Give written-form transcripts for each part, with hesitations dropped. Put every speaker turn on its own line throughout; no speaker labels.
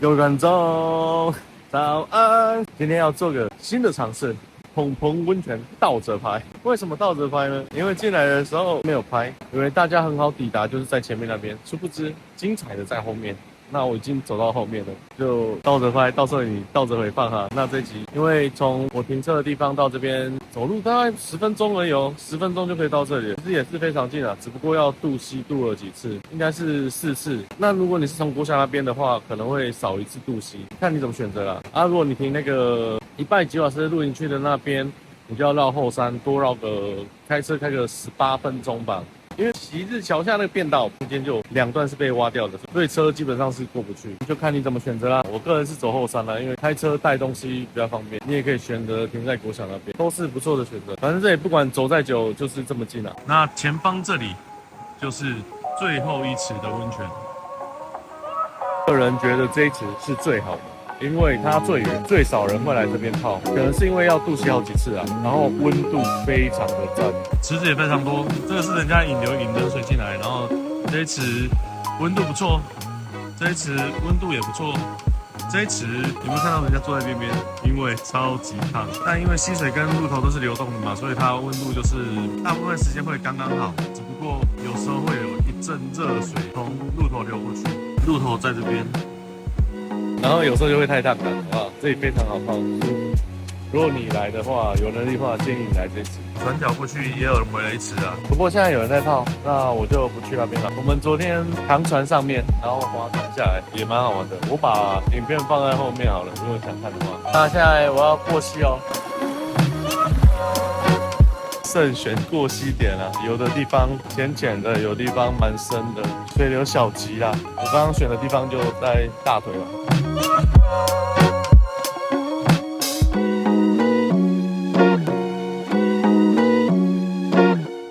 有观众，早安！今天要做个新的尝试，蓬蓬温泉倒着拍。为什么倒着拍呢？因为进来的时候没有拍，以为大家很好抵达，就是在前面那边，殊不知精彩的在后面。那我已经走到后面了，就倒着拍，到时候你倒着回放哈。那这集因为从我停车的地方到这边走路大概10分钟而已哦，10分钟就可以到这里了，其实也是非常近啊，只不过要渡溪渡了几次，应该是4次。那如果你是从国小那边的话，可能会少1次渡溪，看你怎么选择啦。啊，如果你停那个一拜吉瓦斯露营区的那边，你就要绕后山，多绕个开车开个18分钟吧。因为昔日桥下那个便道中间就有2段是被挖掉的，所以车基本上是过不去，就看你怎么选择啦。我个人是走后山啦，因为开车带东西比较方便。你也可以选择停在国小那边，都是不错的选择。反正这里不管走再久，就是这么近啊。那前方这里就是最后一池的温泉，个人觉得这一池是最好的。因为它最远，最少人会来这边泡，可能是因为要渡溪好几次啊，然后温度非常的赞，池子也非常多。这个是人家引流水进来，然后这一池温度不错，这一池温度也不错。这一池有没有看到人家坐在边边？因为超级烫，但因为溪水跟鹿头都是流动的嘛，所以它温度就是大部分时间会刚刚好，只不过有时候会有一阵热水从鹿头流过去，鹿头在这边。然后有时候就会太烫了，好不好？这里非常好泡。如果你来的话，有能力的话，建议你来这池。转角过去也有人回来池啊，不过现在有人在泡，那我就不去那边了。我们昨天扛船上面，然后划船下来，也蛮好玩的。我把影片放在后面好了，如果想看的话。那现在我要过溪哦。慎选过溪点啊，有的地方浅浅的，有的地方蛮深的，水流小急啦。我刚刚选的地方就在大腿了。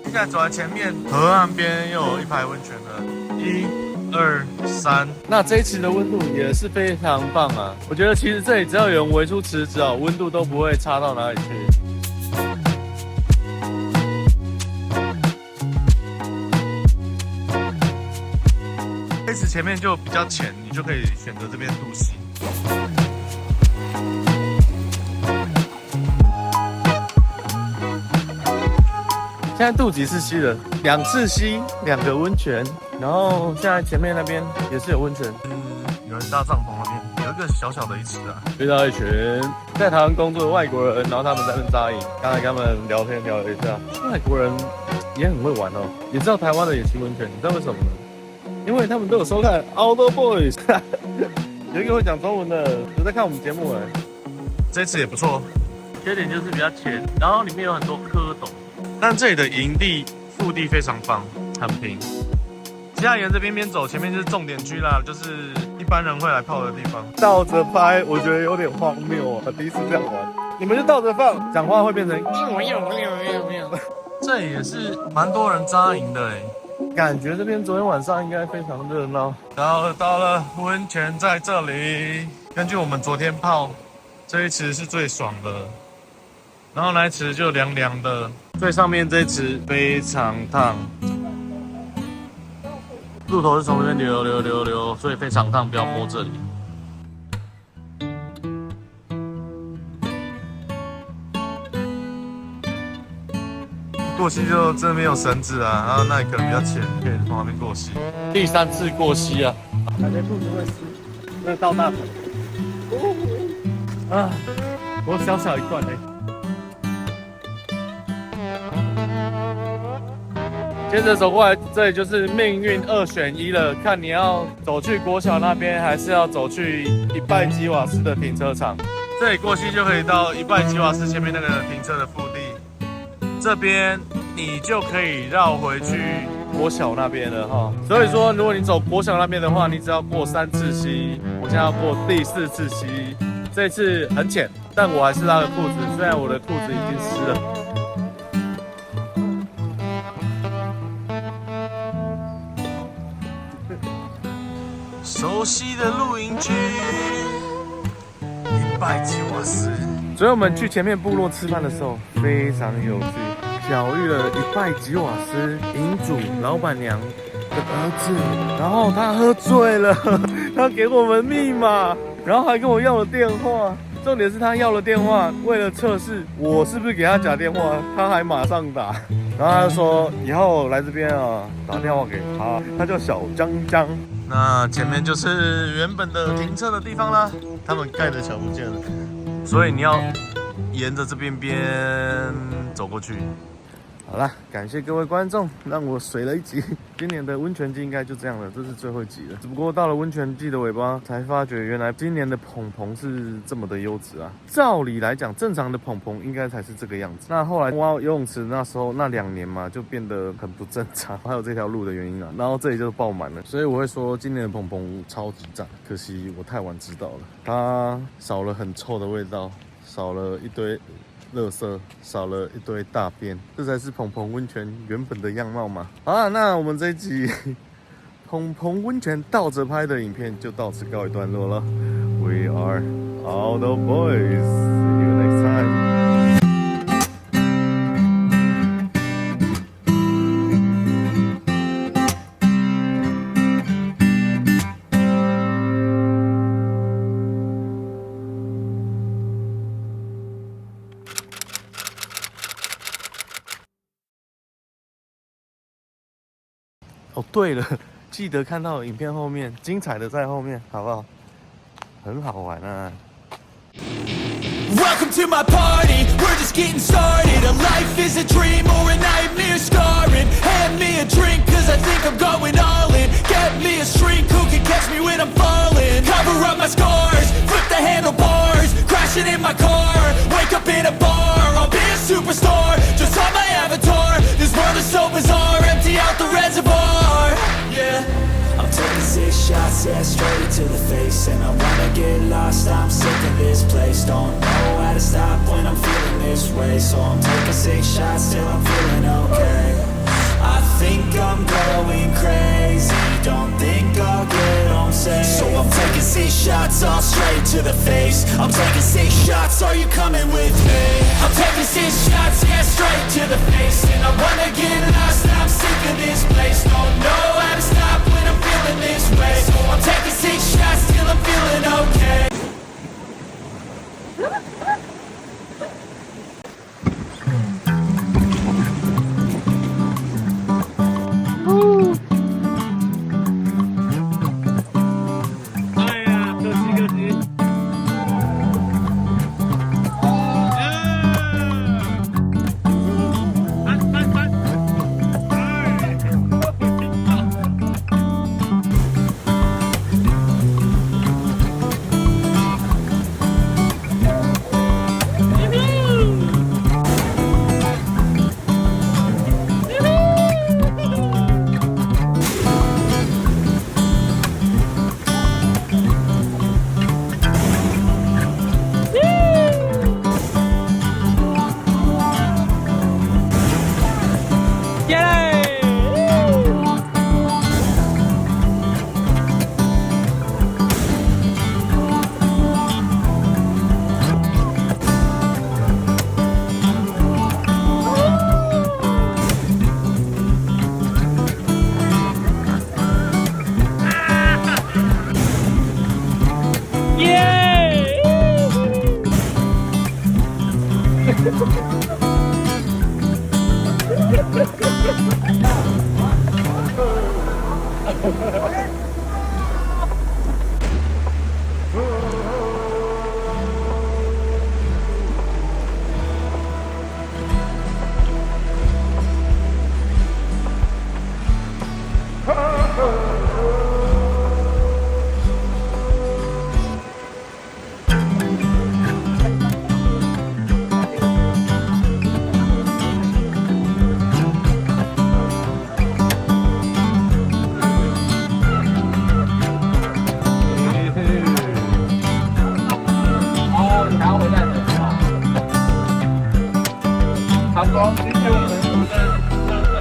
现在走在前面，河岸边又有一排温泉了，1、2、3。那这一池的温度也是非常棒啊！我觉得其实这里只要有人围出池子哦，温度都不会差到哪里去。这池前面就比较浅，你就可以选择这边渡溪。现在渡几次溪了？2次溪，2个温泉，然后现在前面那边也是有温泉。有人搭帐篷那边，有一个小小的一池啊。遇到一群在台湾工作的外国人，然后他们在那边扎营。刚才跟他们聊天聊了一下，外国人也很会玩哦，也知道台湾的野溪温泉，你知道为什么吗？因为他们都有收看 Outdoor Boys， 有一个会讲中文的，有在看我们节目哎。这次也不错，缺点就是比较浅，然后里面有很多蝌蚪。但这里的营地腹地非常棒，很平。现在沿着边边走，前面就是重点区啦，就是一般人会来泡的地方。倒着拍，我觉得有点荒谬啊，第一次这样玩。你们就倒着放，讲话会变成这也是蛮多人扎营的哎。感觉这边昨天晚上应该非常热闹。到了，温泉在这里。根据我们昨天泡，这一池是最爽的，然后那一池就凉凉的。最上面这一池非常烫，鹿头是从这边流，所以非常烫，不要摸这里。过溪就这边有绳子啊，然后那里可能比较浅，可以从那边过溪。第3次过溪啊，感觉肚子会湿，那到大腿。啊，我小小一段嘞。接着走过来，这里就是命运2选1了，看你要走去国小那边，还是要走去一拜吉瓦斯的停车场。这里过溪就可以到一拜吉瓦斯前面那个停车的腹地。这边你就可以绕回去国小那边了哈。所以说，如果你走国小那边的话，你只要过3次溪。我现在要过第4次溪，这次很浅，但我还是拉了裤子，虽然我的裤子已经湿了。熟悉的露营区，一拜吉瓦斯。所以我们去前面部落吃饭的时候非常有趣，巧遇了一拜吉瓦斯营主老板娘的儿子，然后他喝醉了，他给我们密码，然后还跟我要了电话。重点是他要了电话，为了测试我是不是给他假电话，他还马上打。然后他就说以后来这边啊，打电话给他，他叫小江江。那前面就是原本的停车的地方啦，他们盖的小不见了，所以你要沿着这边走过去。好啦，感谢各位观众，让我水了一集。今年的温泉季应该就这样了，这是最后一集了。只不过到了温泉季的尾巴，才发觉原来今年的蓬蓬是这么的优质啊！照理来讲，正常的蓬蓬应该才是这个样子。那后来挖游泳池那时候那2年嘛，就变得很不正常，还有这条路的原因啊。然后这里就爆满了，所以我会说今年的蓬蓬超级赞。可惜我太晚知道了，它少了很臭的味道，少了一堆垃圾，少了一堆大便，这才是蓬蓬温泉原本的样貌嘛。好啦，那我们这一集蓬蓬温泉倒着拍的影片就到此告一段落了。We are all the boys. See you next time. 哦，对了，记得看到影片后面，精彩的在后面，好不好？很好玩啊。Welcome to my party, we're just getting started. A life is a dream or a nightmare scarring. Hand me a drink cause I think I'm going all in. Get me a shrink who can catch me when I'm falling. Cover up my scars, flip the handlebars. Crashing in my car, wake up in a bar. I'll be a superstar, just on my avatar. This world is so bizarre, empty out the reservoir. Yeah, I'm taking 6 shots, yeah, straight to the face. And I wanna get lost, I'm sick of this place. Don't know how to stop when I'm feeling this way. So I'm taking 6 shots till I'm feeling okay. I think I'm going crazy, don't think I'll get home safe. So I'm taking 6 shots, all straight to the face. I'm taking 6 shots, are you coming with me? I'm taking 6 shots, yeah, straight to the face. And I wanna get lost, I'm sick of this place. Don't know how to stop when I'm feeling this way. So I'm taking 6 shots till I'm feeling okay.他说今天我们在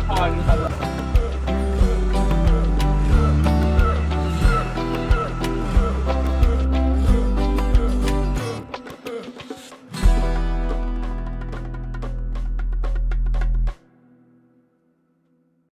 画一个